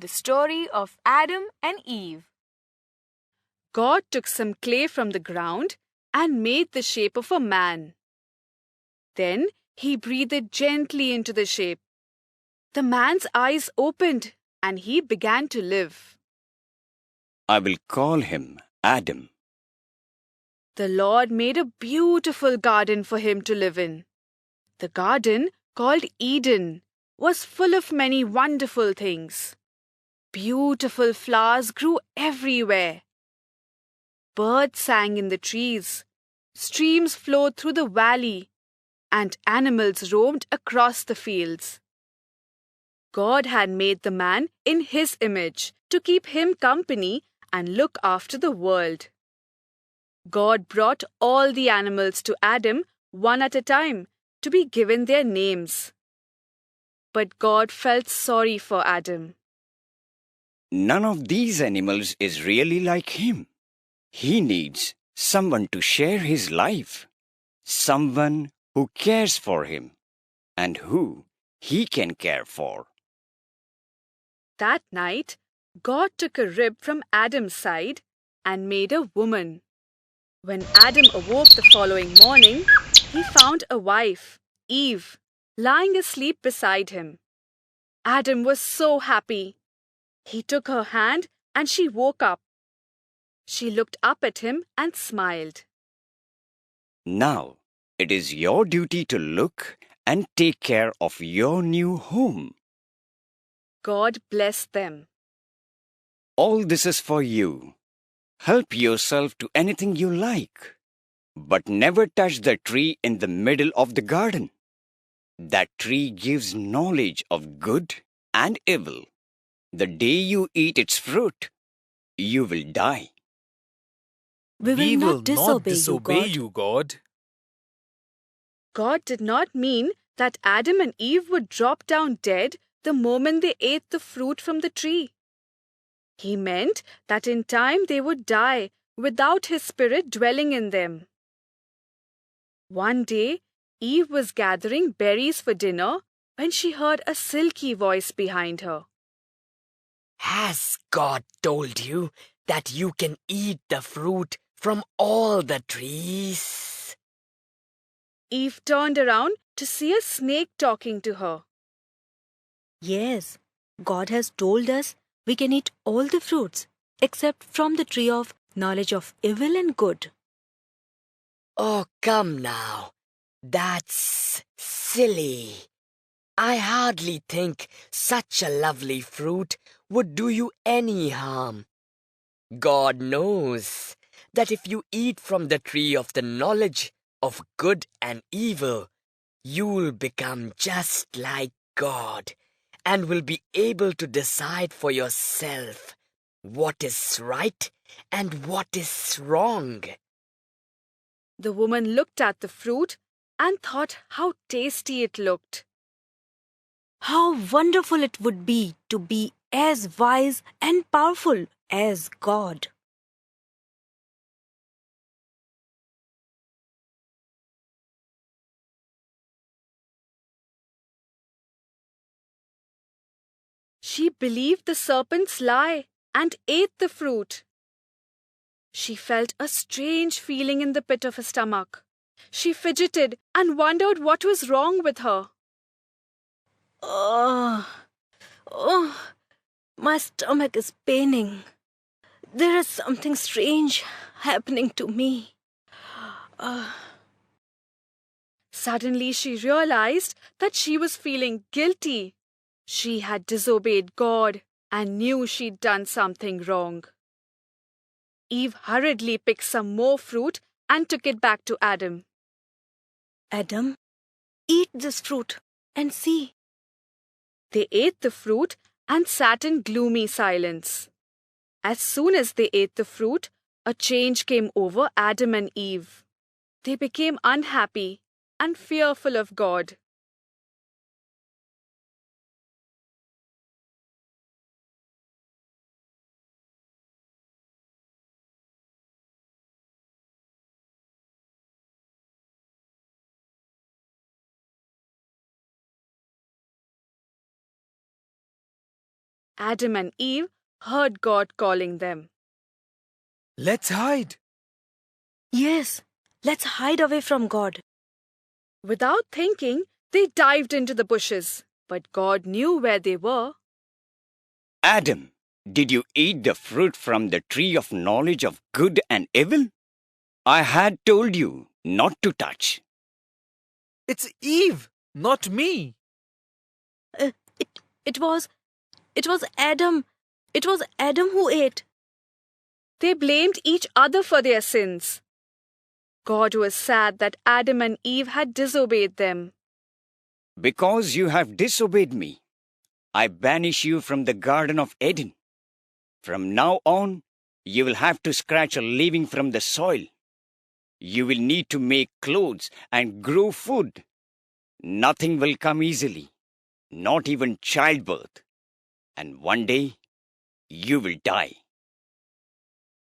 The story of Adam and Eve. God took some clay from the ground and made the shape of a man. Then he breathed gently into the shape. The man's eyes opened and he began to live. I will call him Adam. The Lord made a beautiful garden for him to live in. The garden, called Eden, was full of many wonderful things. Beautiful flowers grew everywhere. Birds sang in the trees, streams flowed through the valley, and animals roamed across the fields. God had made the man in his image to keep him company and look after the world. God brought all the animals to Adam one at a time to be given their names. But God felt sorry for Adam. None of these animals is really like him. He needs someone to share his life, someone who cares for him, and who he can care for. That night, God took a rib from Adam's side and made a woman. When Adam awoke the following morning, he found a wife, Eve, lying asleep beside him. Adam was so happy. He took her hand and she woke up. She looked up at him and smiled. Now, it is your duty to look and take care of your new home. God blessed them. All this is for you. Help yourself to anything you like, but never touch the tree in the middle of the garden. That tree gives knowledge of good and evil. The day you eat its fruit, you will die. We will not disobey you, God. God did not mean that Adam and Eve would drop down dead the moment they ate the fruit from the tree. He meant that in time they would die without His Spirit dwelling in them. One day, Eve was gathering berries for dinner when she heard a silky voice behind her. Has God told you that you can eat the fruit from all the trees? Eve turned around to see a snake talking to her. Yes, God has told us we can eat all the fruits except from the tree of knowledge of evil and good. Oh, come now. That's silly. I hardly think such a lovely fruit would do you any harm. God knows that if you eat from the tree of the knowledge of good and evil, you'll become just like God and will be able to decide for yourself what is right and what is wrong. The woman looked at the fruit and thought how tasty it looked. How wonderful it would be to be as wise and powerful as God. She believed the serpent's lie and ate the fruit. She felt a strange feeling in the pit of her stomach. She fidgeted and wondered what was wrong with her. Oh, my stomach is paining. There is something strange happening to me. Suddenly she realized that she was feeling guilty. She had disobeyed God and knew she'd done something wrong. Eve hurriedly picked some more fruit and took it back to Adam. Adam, eat this fruit and see. They ate the fruit and sat in gloomy silence. As soon as they ate the fruit, a change came over Adam and Eve. They became unhappy and fearful of God. Adam and Eve heard God calling them. Let's hide. Yes, let's hide away from God. Without thinking, they dived into the bushes, but God knew where they were. Adam, did you eat the fruit from the tree of knowledge of good and evil? I had told you not to touch. It's Eve, not me. It was Adam. It was Adam who ate. They blamed each other for their sins. God was sad that Adam and Eve had disobeyed them. Because you have disobeyed me, I banish you from the Garden of Eden. From now on, you will have to scratch a living from the soil. You will need to make clothes and grow food. Nothing will come easily, not even childbirth. And one day, you will die.